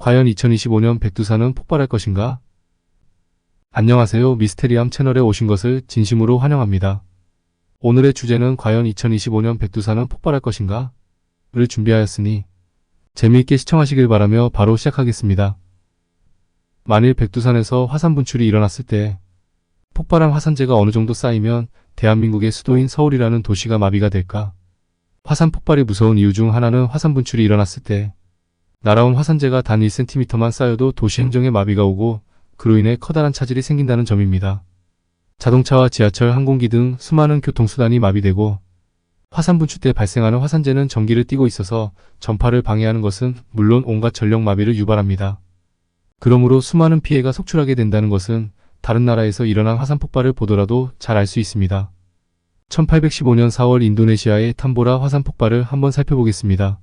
과연 2025년 백두산은 폭발할 것인가? 안녕하세요. 미스테리함 채널에 오신 것을 진심으로 환영합니다. 오늘의 주제는 과연 2025년 백두산은 폭발할 것인가? 를 준비하였으니 재미있게 시청하시길 바라며 바로 시작하겠습니다. 만일 백두산에서 화산 분출이 일어났을 때 폭발한 화산재가 어느 정도 쌓이면 대한민국의 수도인 서울이라는 도시가 마비가 될까? 화산 폭발이 무서운 이유 중 하나는 화산 분출이 일어났을 때 날아온 화산재가 단 1cm만 쌓여도 도시 행정에 마비가 오고 그로 인해 커다란 차질이 생긴다는 점입니다. 자동차와 지하철, 항공기 등 수많은 교통수단이 마비되고 화산 분출 때 발생하는 화산재는 전기를 띠고 있어서 전파를 방해하는 것은 물론 온갖 전력 마비를 유발합니다. 그러므로 수많은 피해가 속출하게 된다는 것은 다른 나라에서 일어난 화산 폭발을 보더라도 잘 알 수 있습니다. 1815년 4월 인도네시아의 탐보라 화산 폭발을 한번 살펴보겠습니다.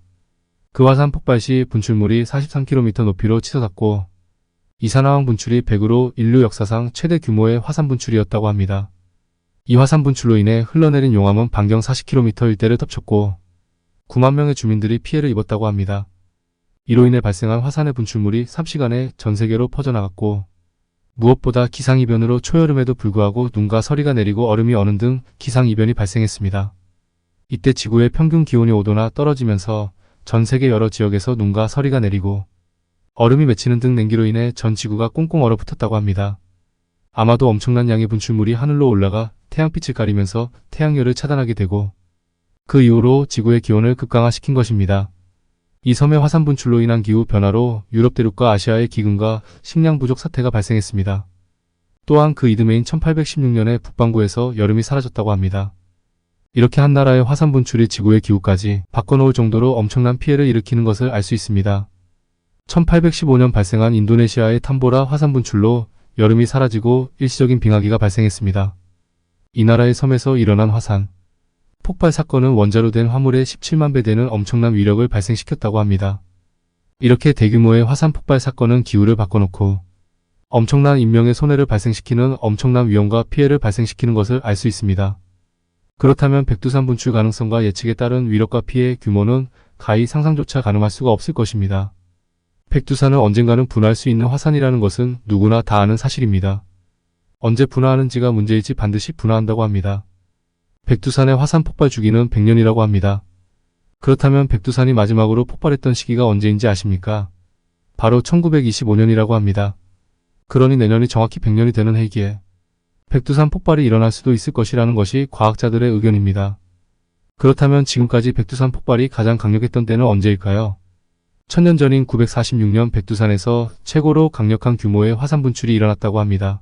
그 화산 폭발 시 분출물이 43km 높이로 치솟았고 이산화황 분출이 100으로 인류 역사상 최대 규모의 화산 분출이었다고 합니다. 이 화산 분출로 인해 흘러내린 용암은 반경 40km 일대를 덮쳤고 9만 명의 주민들이 피해를 입었다고 합니다. 이로 인해 발생한 화산의 분출물이 3시간에 전 세계로 퍼져나갔고 무엇보다 기상이변으로 초여름에도 불구하고 눈과 서리가 내리고 얼음이 어는 등 기상이변이 발생했습니다. 이때 지구의 평균 기온이 5도나 떨어지면서 전 세계 여러 지역에서 눈과 서리가 내리고 얼음이 맺히는 등 냉기로 인해 전 지구가 꽁꽁 얼어붙었다고 합니다. 아마도 엄청난 양의 분출물이 하늘로 올라가 태양빛을 가리면서 태양열을 차단하게 되고 그 이후로 지구의 기온을 급강하시킨 것입니다. 이 섬의 화산 분출로 인한 기후 변화로 유럽 대륙과 아시아의 기근과 식량 부족 사태가 발생했습니다. 또한 그 이듬해인 1816년에 북반구에서 여름이 사라졌다고 합니다. 이렇게 한 나라의 화산 분출이 지구의 기후까지 바꿔놓을 정도로 엄청난 피해를 일으키는 것을 알 수 있습니다. 1815년 발생한 인도네시아의 탐보라 화산 분출로 여름이 사라지고 일시적인 빙하기가 발생했습니다. 이 나라의 섬에서 일어난 화산 폭발 사건은 원자로 된 화물의 17만 배 되는 엄청난 위력을 발생시켰다고 합니다. 이렇게 대규모의 화산 폭발 사건은 기후를 바꿔놓고 엄청난 인명의 손해를 발생시키는 엄청난 위험과 피해를 발생시키는 것을 알 수 있습니다. 그렇다면 백두산 분출 가능성과 예측에 따른 위력과 피해 규모는 가히 상상조차 가능할 수가 없을 것입니다. 백두산은 언젠가는 분화할 수 있는 화산이라는 것은 누구나 다 아는 사실입니다. 언제 분화하는지가 문제이지 반드시 분화한다고 합니다. 백두산의 화산 폭발 주기는 100년이라고 합니다. 그렇다면 백두산이 마지막으로 폭발했던 시기가 언제인지 아십니까? 바로 1925년이라고 합니다. 그러니 내년이 정확히 100년이 되는 해이기에 백두산 폭발이 일어날 수도 있을 것이라는 것이 과학자들의 의견입니다. 그렇다면 지금까지 백두산 폭발이 가장 강력했던 때는 언제일까요? 1000년 전인 946년 백두산에서 최고로 강력한 규모의 화산 분출이 일어났다고 합니다.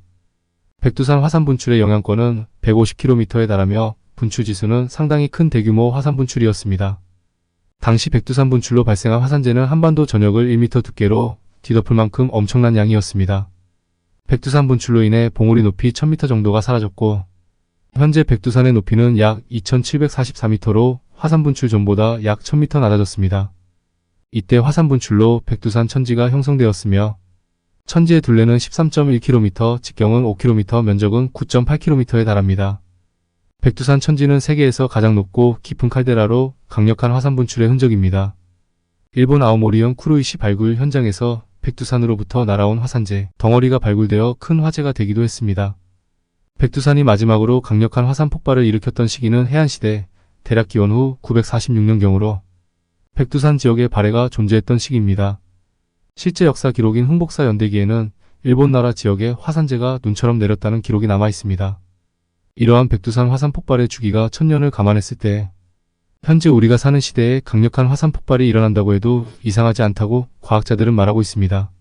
백두산 화산 분출의 영향권은 150km에 달하며 분출 지수는 상당히 큰 대규모 화산 분출이었습니다. 당시 백두산 분출로 발생한 화산재는 한반도 전역을 1m 두께로 뒤덮을 만큼 엄청난 양이었습니다. 백두산 분출로 인해 봉우리 높이 1000m 정도가 사라졌고 현재 백두산의 높이는 약 2744m로 화산 분출 전보다 약 1000m 낮아졌습니다. 이때 화산 분출로 백두산 천지가 형성되었으며 천지의 둘레는 13.1km, 직경은 5km, 면적은 9.8km에 달합니다. 백두산 천지는 세계에서 가장 높고 깊은 칼데라로 강력한 화산 분출의 흔적입니다. 일본 아오모리현 쿠루이시 발굴 현장에서 백두산으로부터 날아온 화산재 덩어리가 발굴되어 큰 화재가 되기도 했습니다. 백두산이 마지막으로 강력한 화산 폭발을 일으켰던 시기는 해안시대 대략 기원 후 946년경으로 백두산 지역에 발해가 존재했던 시기입니다. 실제 역사 기록인 흥복사 연대기에는 일본 나라 지역에 화산재가 눈처럼 내렸다는 기록이 남아 있습니다. 이러한 백두산 화산 폭발의 주기가 1000년을 감안했을 때 현재 우리가 사는 시대에 강력한 화산 폭발이 일어난다고 해도 이상하지 않다고 과학자들은 말하고 있습니다.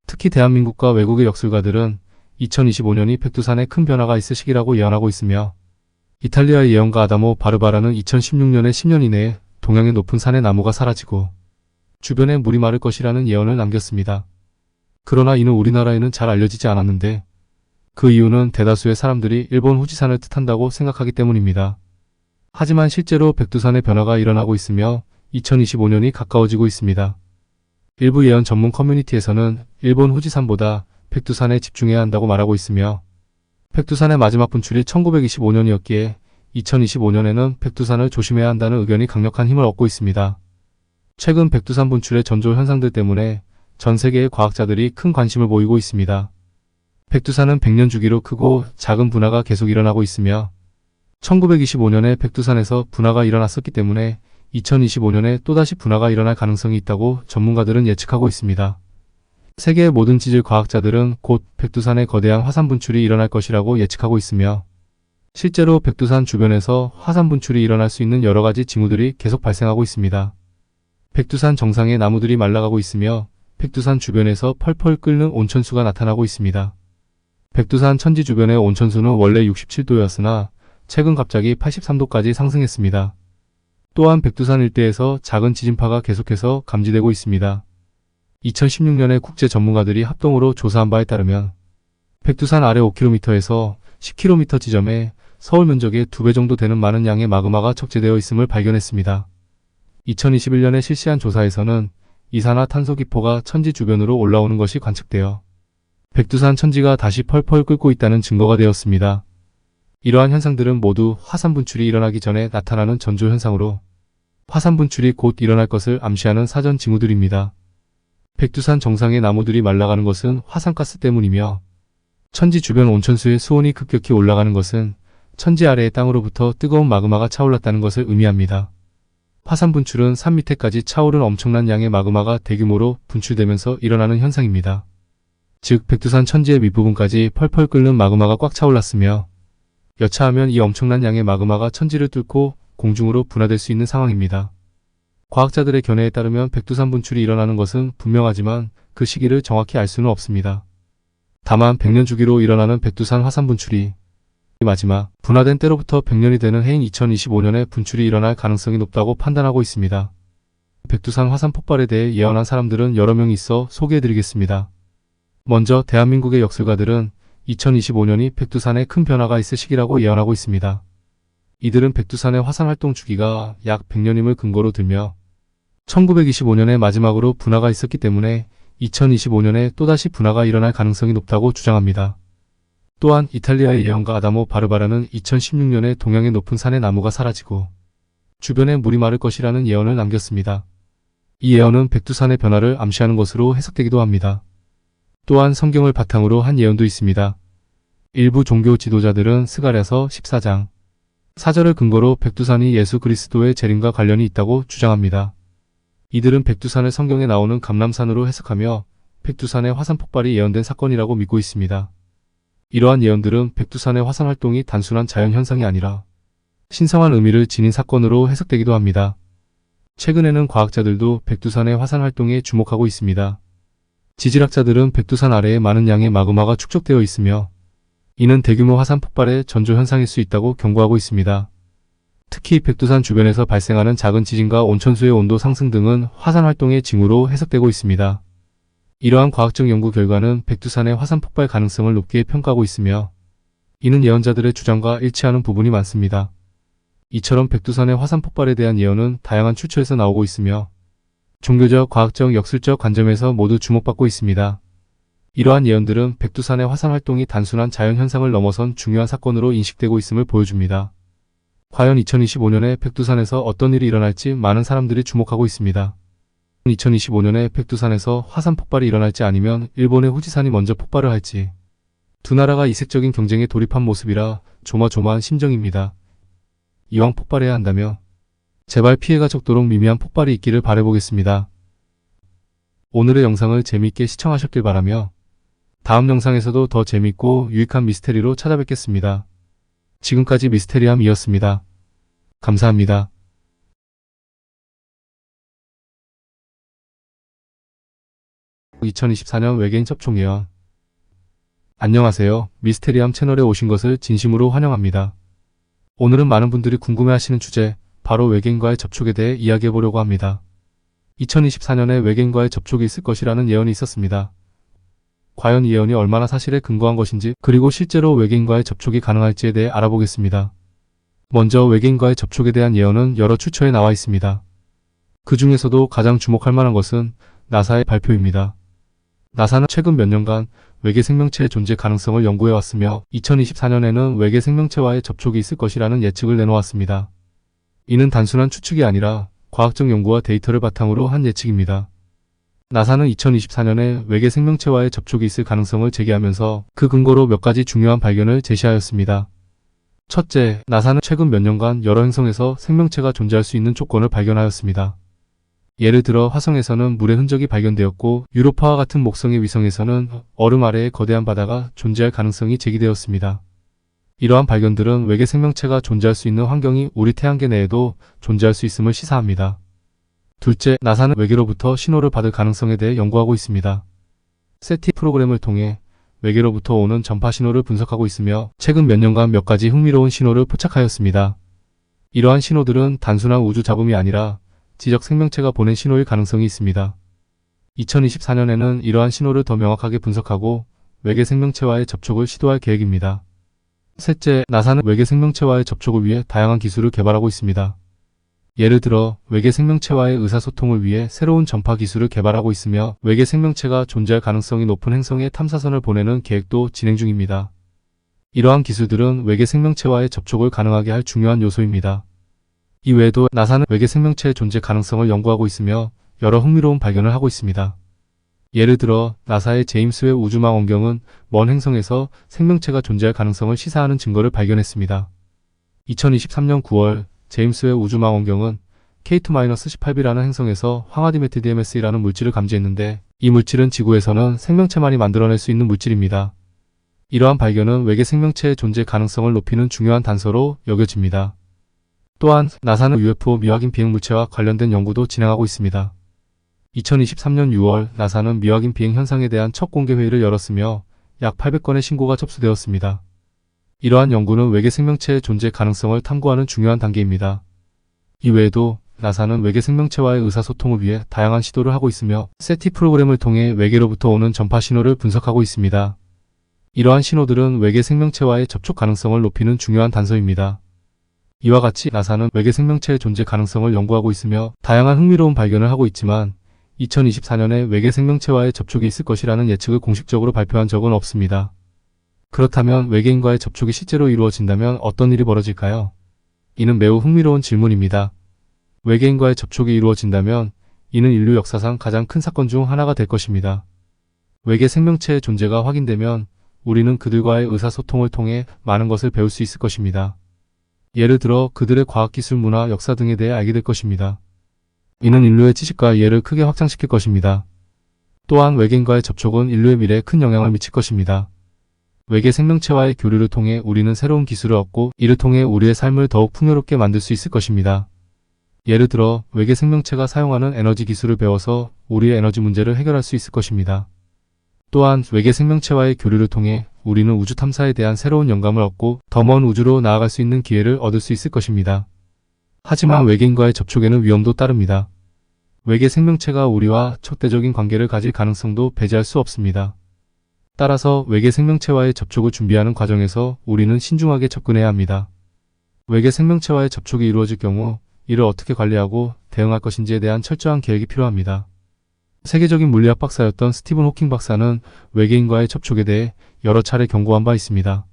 특히 대한민국과 외국의 역술가들은 2025년이 백두산에 큰 변화가 있을 시기라고 예언하고 있으며 이탈리아의 예언가 아다모 바르바라는 2016년에 10년 이내에 동양의 높은 산의 나무가 사라지고 주변에 물이 마를 것이라는 예언을 남겼습니다. 그러나 이는 우리나라에는 잘 알려지지 않았는데 그 이유는 대다수의 사람들이 일본 후지산을 뜻한다고 생각하기 때문입니다. 하지만 실제로 백두산의 변화가 일어나고 있으며 2025년이 가까워지고 있습니다. 일부 예언 전문 커뮤니티에서는 일본 후지산보다 백두산에 집중해야 한다고 말하고 있으며 백두산의 마지막 분출이 1925년이었기에 2025년에는 백두산을 조심해야 한다는 의견이 강력한 힘을 얻고 있습니다. 최근 백두산 분출의 전조 현상들 때문에 전 세계의 과학자들이 큰 관심을 보이고 있습니다. 백두산은 100년 주기로 크고 작은 분화가 계속 일어나고 있으며 1925년에 백두산에서 분화가 일어났었기 때문에 2025년에 또다시 분화가 일어날 가능성이 있다고 전문가들은 예측하고 있습니다. 세계의 모든 지질 과학자들은 곧 백두산의 거대한 화산 분출이 일어날 것이라고 예측하고 있으며 실제로 백두산 주변에서 화산 분출이 일어날 수 있는 여러 가지 징후들이 계속 발생하고 있습니다. 백두산 정상의 나무들이 말라가고 있으며 백두산 주변에서 펄펄 끓는 온천수가 나타나고 있습니다. 백두산 천지 주변의 온천수는 원래 67도였으나 최근 갑자기 83도까지 상승했습니다. 또한 백두산 일대에서 작은 지진파가 계속해서 감지되고 있습니다. 2016년에 국제 전문가들이 합동으로 조사한 바에 따르면 백두산 아래 5km에서 10km 지점에 서울 면적의 2배 정도 되는 많은 양의 마그마가 적재되어 있음을 발견했습니다. 2021년에 실시한 조사에서는 이산화탄소 기포가 천지 주변으로 올라오는 것이 관측되어 백두산 천지가 다시 펄펄 끓고 있다는 증거가 되었습니다. 이러한 현상들은 모두 화산 분출이 일어나기 전에 나타나는 전조 현상으로 화산 분출이 곧 일어날 것을 암시하는 사전 징후들입니다. 백두산 정상의 나무들이 말라가는 것은 화산가스 때문이며 천지 주변 온천수의 수온이 급격히 올라가는 것은 천지 아래의 땅으로부터 뜨거운 마그마가 차올랐다는 것을 의미합니다. 화산 분출은 산 밑에까지 차오른 엄청난 양의 마그마가 대규모로 분출되면서 일어나는 현상입니다. 즉 백두산 천지의 밑부분까지 펄펄 끓는 마그마가 꽉 차올랐으며 여차하면 이 엄청난 양의 마그마가 천지를 뚫고 공중으로 분화될 수 있는 상황입니다. 과학자들의 견해에 따르면 백두산 분출이 일어나는 것은 분명하지만 그 시기를 정확히 알 수는 없습니다. 다만 100년 주기로 일어나는 백두산 화산 분출이 마지막 분화된 때로부터 100년이 되는 해인 2025년에 분출이 일어날 가능성이 높다고 판단하고 있습니다. 백두산 화산 폭발에 대해 예언한 사람들은 여러 명이 있어 소개해드리겠습니다. 먼저 대한민국의 역술가들은 2025년이 백두산에 큰 변화가 있을 시기라고 예언하고 있습니다. 이들은 백두산의 화산 활동 주기가 약 100년임을 근거로 들며 1925년에 마지막으로 분화가 있었기 때문에 2025년에 또다시 분화가 일어날 가능성이 높다고 주장합니다. 또한 이탈리아의 예언가 아다모 바르바라는 2016년에 동양의 높은 산의 나무가 사라지고 주변에 물이 마를 것이라는 예언을 남겼습니다. 이 예언은 백두산의 변화를 암시하는 것으로 해석되기도 합니다. 또한 성경을 바탕으로 한 예언도 있습니다. 일부 종교 지도자들은 스가랴서 14장 4절을 근거로 백두산이 예수 그리스도의 재림과 관련이 있다고 주장합니다. 이들은 백두산을 성경에 나오는 감람산으로 해석하며 백두산의 화산 폭발이 예언된 사건이라고 믿고 있습니다. 이러한 예언들은 백두산의 화산 활동이 단순한 자연현상이 아니라 신성한 의미를 지닌 사건으로 해석되기도 합니다. 최근에는 과학자들도 백두산의 화산 활동에 주목하고 있습니다. 지질학자들은 백두산 아래에 많은 양의 마그마가 축적되어 있으며 이는 대규모 화산 폭발의 전조 현상일 수 있다고 경고하고 있습니다. 특히 백두산 주변에서 발생하는 작은 지진과 온천수의 온도 상승 등은 화산 활동의 징후로 해석되고 있습니다. 이러한 과학적 연구 결과는 백두산의 화산 폭발 가능성을 높게 평가하고 있으며 이는 예언자들의 주장과 일치하는 부분이 많습니다. 이처럼 백두산의 화산 폭발에 대한 예언은 다양한 출처에서 나오고 있으며 종교적, 과학적, 역술적 관점에서 모두 주목받고 있습니다. 이러한 예언들은 백두산의 화산 활동이 단순한 자연현상을 넘어선 중요한 사건으로 인식되고 있음을 보여줍니다. 과연 2025년에 백두산에서 어떤 일이 일어날지 많은 사람들이 주목하고 있습니다. 2025년에 백두산에서 화산 폭발이 일어날지 아니면 일본의 후지산이 먼저 폭발을 할지 두 나라가 이색적인 경쟁에 돌입한 모습이라 조마조마한 심정입니다. 이왕 폭발해야 한다며 제발 피해가 적도록 미미한 폭발이 있기를 바라보겠습니다. 오늘의 영상을 재미있게 시청하셨길 바라며 다음 영상에서도 더 재밌고 유익한 미스테리로 찾아뵙겠습니다. 지금까지 미스테리함이었습니다. 감사합니다. (2024년) 외계인 접촉 예언. 안녕하세요. 미스테리함 채널에 오신 것을 진심으로 환영합니다. 오늘은 많은 분들이 궁금해하시는 주제, 바로 외계인과의 접촉에 대해 이야기해보려고 합니다. 2024년에 외계인과의 접촉이 있을 것이라는 예언이 있었습니다. 과연 이 예언이 얼마나 사실에 근거한 것인지, 그리고 실제로 외계인과의 접촉이 가능할지에 대해 알아보겠습니다. 먼저 외계인과의 접촉에 대한 예언은 여러 출처에 나와 있습니다. 그 중에서도 가장 주목할 만한 것은 나사의 발표입니다. 나사는 최근 몇 년간 외계 생명체의 존재 가능성을 연구해왔으며 2024년에는 외계 생명체와의 접촉이 있을 것이라는 예측을 내놓았습니다. 이는 단순한 추측이 아니라 과학적 연구와 데이터를 바탕으로 한 예측입니다. 나사는 2024년에 외계 생명체와의 접촉이 있을 가능성을 제기하면서 그 근거로 몇 가지 중요한 발견을 제시하였습니다. 첫째, 나사는 최근 몇 년간 여러 행성에서 생명체가 존재할 수 있는 조건을 발견하였습니다. 예를 들어 화성에서는 물의 흔적이 발견되었고 유로파와 같은 목성의 위성에서는 얼음 아래에 거대한 바다가 존재할 가능성이 제기되었습니다. 이러한 발견들은 외계 생명체가 존재할 수 있는 환경이 우리 태양계 내에도 존재할 수 있음을 시사합니다. 둘째, 나사는 외계로부터 신호를 받을 가능성에 대해 연구하고 있습니다. 세티 프로그램을 통해 외계로부터 오는 전파 신호를 분석하고 있으며 최근 몇 년간 몇 가지 흥미로운 신호를 포착하였습니다. 이러한 신호들은 단순한 우주 잡음이 아니라 지적 생명체가 보낸 신호일 가능성이 있습니다. 2024년에는 이러한 신호를 더 명확하게 분석하고 외계 생명체와의 접촉을 시도할 계획입니다. 셋째, 나사는 외계 생명체와의 접촉을 위해 다양한 기술을 개발하고 있습니다. 예를 들어 외계 생명체와의 의사소통을 위해 새로운 전파 기술을 개발하고 있으며 외계 생명체가 존재할 가능성이 높은 행성에 탐사선을 보내는 계획도 진행 중입니다. 이러한 기술들은 외계 생명체와의 접촉을 가능하게 할 중요한 요소입니다. 이외에도 나사는 외계 생명체의 존재 가능성을 연구하고 있으며 여러 흥미로운 발견을 하고 있습니다. 예를 들어 나사의 제임스 웹 우주망원경은 먼 행성에서 생명체가 존재할 가능성을 시사하는 증거를 발견했습니다. 2023년 9월 제임스 웹 우주망원경은 K2-18b라는 행성에서 황화디메틸DMS이라는 물질을 감지했는데 이 물질은 지구에서는 생명체만이 만들어낼 수 있는 물질입니다. 이러한 발견은 외계 생명체의 존재 가능성을 높이는 중요한 단서로 여겨집니다. 또한 나사는 UFO 미확인 비행물체와 관련된 연구도 진행하고 있습니다. 2023년 6월 나사는 미확인 비행 현상에 대한 첫 공개 회의를 열었으며 약 800건의 신고가 접수되었습니다. 이러한 연구는 외계 생명체의 존재 가능성을 탐구하는 중요한 단계입니다. 이외에도 나사는 외계 생명체와의 의사소통을 위해 다양한 시도를 하고 있으며 세티 프로그램을 통해 외계로부터 오는 전파 신호를 분석하고 있습니다. 이러한 신호들은 외계 생명체와의 접촉 가능성을 높이는 중요한 단서입니다. 이와 같이 나사는 외계 생명체의 존재 가능성을 연구하고 있으며 다양한 흥미로운 발견을 하고 있지만 2024년에 외계 생명체와의 접촉이 있을 것이라는 예측을 공식적으로 발표한 적은 없습니다. 그렇다면 외계인과의 접촉이 실제로 이루어진다면 어떤 일이 벌어질까요? 이는 매우 흥미로운 질문입니다. 외계인과의 접촉이 이루어진다면 이는 인류 역사상 가장 큰 사건 중 하나가 될 것입니다. 외계 생명체의 존재가 확인되면 우리는 그들과의 의사소통을 통해 많은 것을 배울 수 있을 것입니다. 예를 들어 그들의 과학기술, 문화, 역사 등에 대해 알게 될 것입니다. 이는 인류의 지식과 이해를 크게 확장시킬 것입니다. 또한 외계인과의 접촉은 인류의 미래에 큰 영향을 미칠 것입니다. 외계 생명체와의 교류를 통해 우리는 새로운 기술을 얻고 이를 통해 우리의 삶을 더욱 풍요롭게 만들 수 있을 것입니다. 예를 들어 외계 생명체가 사용하는 에너지 기술을 배워서 우리의 에너지 문제를 해결할 수 있을 것입니다. 또한 외계 생명체와의 교류를 통해 우리는 우주 탐사에 대한 새로운 영감을 얻고 더 먼 우주로 나아갈 수 있는 기회를 얻을 수 있을 것입니다. 하지만 외계인과의 접촉에는 위험도 따릅니다. 외계 생명체가 우리와 적대적인 관계를 가질 가능성도 배제할 수 없습니다. 따라서 외계 생명체와의 접촉을 준비하는 과정에서 우리는 신중하게 접근해야 합니다. 외계 생명체와의 접촉이 이루어질 경우 이를 어떻게 관리하고 대응할 것인지에 대한 철저한 계획이 필요합니다. 세계적인 물리학 박사였던 스티븐 호킹 박사는 외계인과의 접촉에 대해 여러 차례 경고한 바 있습니다.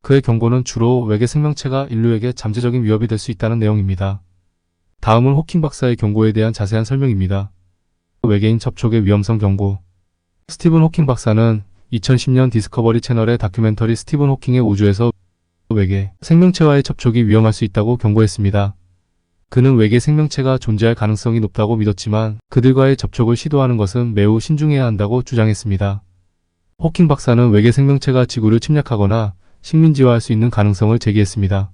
그의 경고는 주로 외계 생명체가 인류에게 잠재적인 위협이 될 수 있다는 내용입니다. 다음은 호킹 박사의 경고에 대한 자세한 설명입니다. 외계인 접촉의 위험성 경고. 스티븐 호킹 박사는 2010년 디스커버리 채널의 다큐멘터리 스티븐 호킹의 우주에서 외계 생명체와의 접촉이 위험할 수 있다고 경고했습니다. 그는 외계 생명체가 존재할 가능성이 높다고 믿었지만 그들과의 접촉을 시도하는 것은 매우 신중해야 한다고 주장했습니다. 호킹 박사는 외계 생명체가 지구를 침략하거나 식민지화할 수 있는 가능성을 제기했습니다.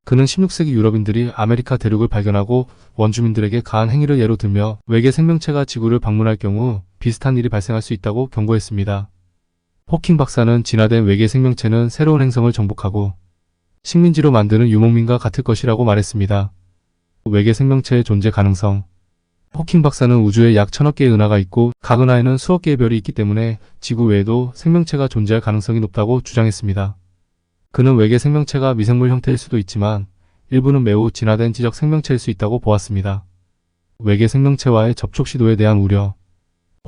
그는 16세기 유럽인들이 아메리카 대륙을 발견하고 원주민들에게 가한 행위를 예로 들며 외계 생명체가 지구를 방문할 경우 비슷한 일이 발생할 수 있다고 경고했습니다. 호킹 박사는 진화된 외계 생명체는 새로운 행성을 정복하고 식민지로 만드는 유목민과 같을 것이라고 말했습니다. 외계 생명체의 존재 가능성. 호킹 박사는 우주에 약 1000억 개의 은하가 있고 각 은하에는 수억 개의 별이 있기 때문에 지구 외에도 생명체가 존재할 가능성이 높다고 주장했습니다. 그는 외계 생명체가 미생물 형태일 수도 있지만 일부는 매우 진화된 지적 생명체일 수 있다고 보았습니다. 외계 생명체와의 접촉 시도에 대한 우려.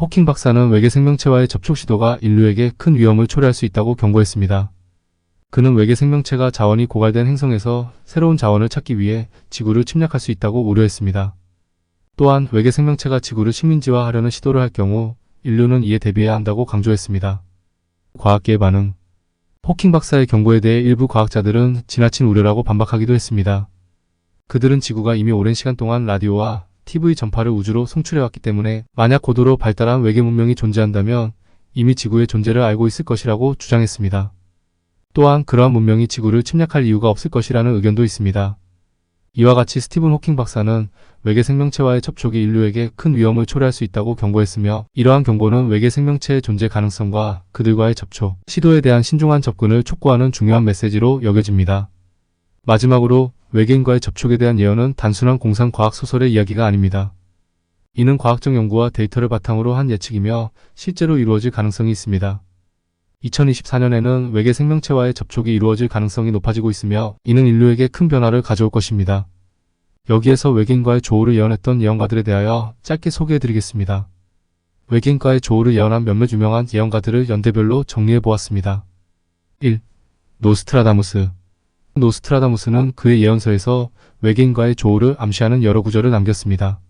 호킹 박사는 외계 생명체와의 접촉 시도가 인류에게 큰 위험을 초래할 수 있다고 경고했습니다. 그는 외계 생명체가 자원이 고갈된 행성에서 새로운 자원을 찾기 위해 지구를 침략할 수 있다고 우려했습니다. 또한 외계 생명체가 지구를 식민지화하려는 시도를 할 경우 인류는 이에 대비해야 한다고 강조했습니다. 과학계의 반응. 호킹 박사의 경고에 대해 일부 과학자들은 지나친 우려라고 반박하기도 했습니다. 그들은 지구가 이미 오랜 시간 동안 라디오와 TV 전파를 우주로 송출해왔기 때문에 만약 고도로 발달한 외계 문명이 존재한다면 이미 지구의 존재를 알고 있을 것이라고 주장했습니다. 또한 그러한 문명이 지구를 침략할 이유가 없을 것이라는 의견도 있습니다. 이와 같이 스티븐 호킹 박사는 외계 생명체와의 접촉이 인류에게 큰 위험을 초래할 수 있다고 경고했으며, 이러한 경고는 외계 생명체의 존재 가능성과 그들과의 접촉, 시도에 대한 신중한 접근을 촉구하는 중요한 메시지로 여겨집니다. 마지막으로 외계인과의 접촉에 대한 예언은 단순한 공상 과학 소설의 이야기가 아닙니다. 이는 과학적 연구와 데이터를 바탕으로 한 예측이며 실제로 이루어질 가능성이 있습니다. 2024년에는 외계 생명체와의 접촉이 이루어질 가능성이 높아지고 있으며 이는 인류에게 큰 변화를 가져올 것입니다. 여기에서 외계인과의 조우를 예언했던 예언가들에 대하여 짧게 소개해드리겠습니다. 외계인과의 조우를 예언한 몇몇 유명한 예언가들을 연대별로 정리해보았습니다. 1. 노스트라다무스. 노스트라다무스는 그의 예언서에서 외계인과의 조우를 암시하는 여러 구절을 남겼습니다.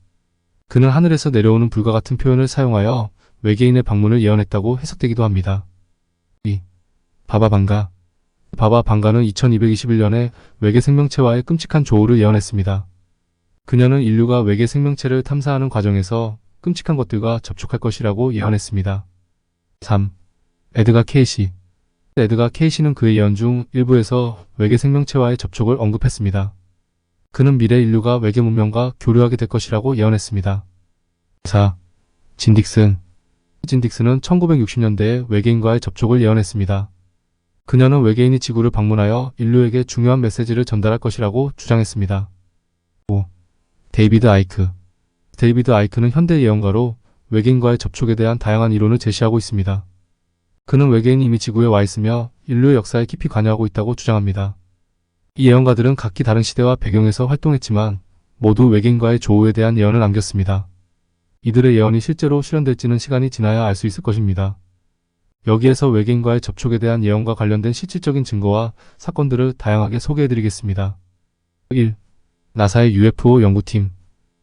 그는 하늘에서 내려오는 불과 같은 표현을 사용하여 외계인의 방문을 예언했다고 해석되기도 합니다. 2. 바바 방가. 바바 방가는 2221년에 외계 생명체와의 끔찍한 조우를 예언했습니다. 그녀는 인류가 외계 생명체를 탐사하는 과정에서 끔찍한 것들과 접촉할 것이라고 예언했습니다. 3. 에드가 케이시. 에드가 케이시는 그의 예언 중 일부에서 외계 생명체와의 접촉을 언급했습니다. 그는 미래 인류가 외계 문명과 교류하게 될 것이라고 예언했습니다. 4. 진 딕슨. 진 딕슨은 1960년대에 외계인과의 접촉을 예언했습니다. 그녀는 외계인이 지구를 방문하여 인류에게 중요한 메시지를 전달할 것이라고 주장했습니다. 5. 데이비드 아이크. 데이비드 아이크는 현대 예언가로 외계인과의 접촉에 대한 다양한 이론을 제시하고 있습니다. 그는 외계인이 이미 지구에 와 있으며 인류의 역사에 깊이 관여하고 있다고 주장합니다. 이 예언가들은 각기 다른 시대와 배경에서 활동했지만 모두 외계인과의 조우에 대한 예언을 남겼습니다. 이들의 예언이 실제로 실현될지는 시간이 지나야 알 수 있을 것입니다. 여기에서 외계인과의 접촉에 대한 예언과 관련된 실질적인 증거와 사건들을 다양하게 소개해드리겠습니다. 1. 나사의 UFO 연구팀.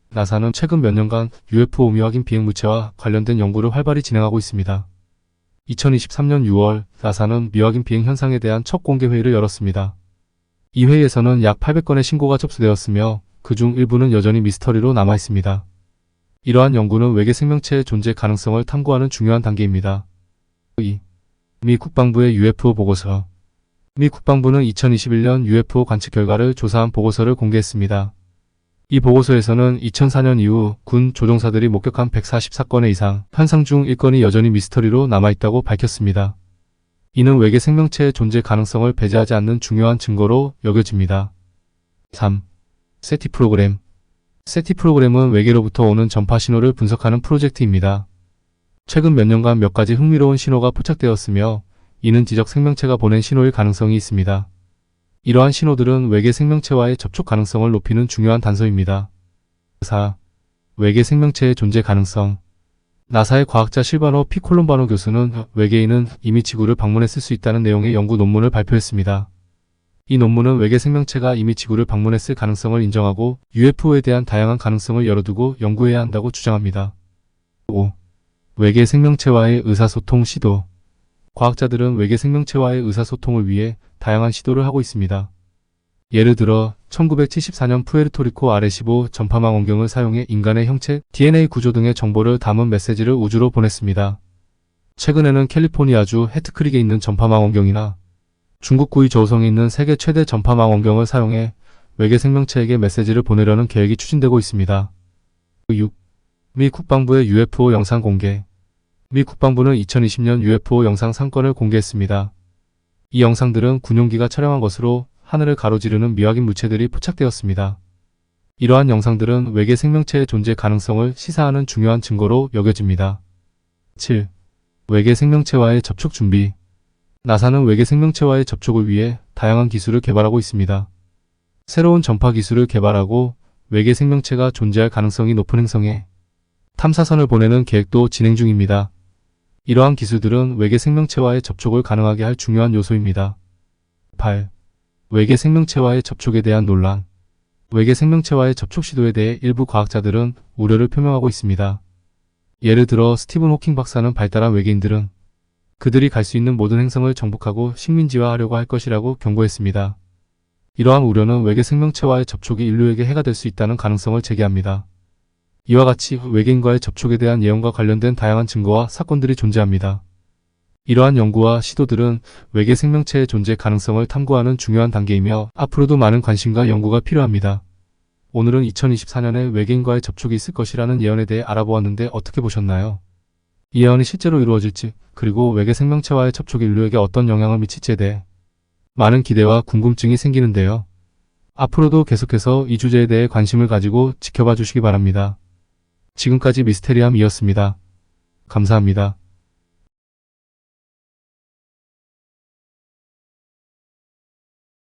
나사는 최근 몇 년간 UFO 미확인 비행물체와 관련된 연구를 활발히 진행하고 있습니다. 2023년 6월 나사는 미확인 비행 현상에 대한 첫 공개 회의를 열었습니다. 이 회의에서는 약 800건의 신고가 접수되었으며 그중 일부는 여전히 미스터리로 남아있습니다. 이러한 연구는 외계 생명체의 존재 가능성을 탐구하는 중요한 단계입니다. 2. 미 국방부의 UFO 보고서. 미 국방부는 2021년 UFO 관측 결과를 조사한 보고서를 공개했습니다. 이 보고서에서는 2004년 이후 군 조종사들이 목격한 144건의 이상 현상 중 1건이 여전히 미스터리로 남아있다고 밝혔습니다. 이는 외계 생명체의 존재 가능성을 배제하지 않는 중요한 증거로 여겨집니다. 3. 세티 프로그램. 세티 프로그램은 외계로부터 오는 전파 신호를 분석하는 프로젝트입니다. 최근 몇 년간 몇 가지 흥미로운 신호가 포착되었으며 이는 지적 생명체가 보낸 신호일 가능성이 있습니다. 이러한 신호들은 외계 생명체와의 접촉 가능성을 높이는 중요한 단서입니다. 4. 외계 생명체의 존재 가능성. 나사의 과학자 실바노 피 콜롬바노 교수는 외계인은 이미 지구를 방문했을 수 있다는 내용의 연구 논문을 발표했습니다. 이 논문은 외계 생명체가 이미 지구를 방문했을 가능성을 인정하고 UFO에 대한 다양한 가능성을 열어두고 연구해야 한다고 주장합니다. 5. 외계 생명체와의 의사소통 시도. 과학자들은 외계 생명체와의 의사소통을 위해 다양한 시도를 하고 있습니다. 예를 들어 1974년 푸에르토리코 아레시보 전파망 원경을 사용해 인간의 형체, DNA 구조 등의 정보를 담은 메시지를 우주로 보냈습니다. 최근에는 캘리포니아주 해트크릭에 있는 전파망 원경이나 중국 구이 저우성에 있는 세계 최대 전파망 원경을 사용해 외계 생명체에게 메시지를 보내려는 계획이 추진되고 있습니다. 6. 미 국방부의 UFO 영상 공개. 미 국방부는 2020년 UFO 영상 3건을 공개했습니다. 이 영상들은 군용기가 촬영한 것으로 하늘을 가로지르는 미확인 물체들이 포착되었습니다. 이러한 영상들은 외계 생명체의 존재 가능성을 시사하는 중요한 증거로 여겨집니다. 7. 외계 생명체와의 접촉 준비. 나사는 외계 생명체와의 접촉을 위해 다양한 기술을 개발하고 있습니다. 새로운 전파 기술을 개발하고 외계 생명체가 존재할 가능성이 높은 행성에 탐사선을 보내는 계획도 진행 중입니다. 이러한 기술들은 외계 생명체와의 접촉을 가능하게 할 중요한 요소입니다. 8. 외계 생명체와의 접촉에 대한 논란. 외계 생명체와의 접촉 시도에 대해 일부 과학자들은 우려를 표명하고 있습니다. 예를 들어 스티븐 호킹 박사는 발달한 외계인들은 그들이 갈 수 있는 모든 행성을 정복하고 식민지화하려고 할 것이라고 경고했습니다. 이러한 우려는 외계 생명체와의 접촉이 인류에게 해가 될 수 있다는 가능성을 제기합니다. 이와 같이 외계인과의 접촉에 대한 예언과 관련된 다양한 증거와 사건들이 존재합니다. 이러한 연구와 시도들은 외계 생명체의 존재 가능성을 탐구하는 중요한 단계이며 앞으로도 많은 관심과 연구가 필요합니다. 오늘은 2024년에 외계인과의 접촉이 있을 것이라는 예언에 대해 알아보았는데 어떻게 보셨나요? 이 예언이 실제로 이루어질지, 그리고 외계 생명체와의 접촉이 인류에게 어떤 영향을 미칠지에 대해 많은 기대와 궁금증이 생기는데요. 앞으로도 계속해서 이 주제에 대해 관심을 가지고 지켜봐 주시기 바랍니다. 지금까지 미스테리함이었습니다. 감사합니다.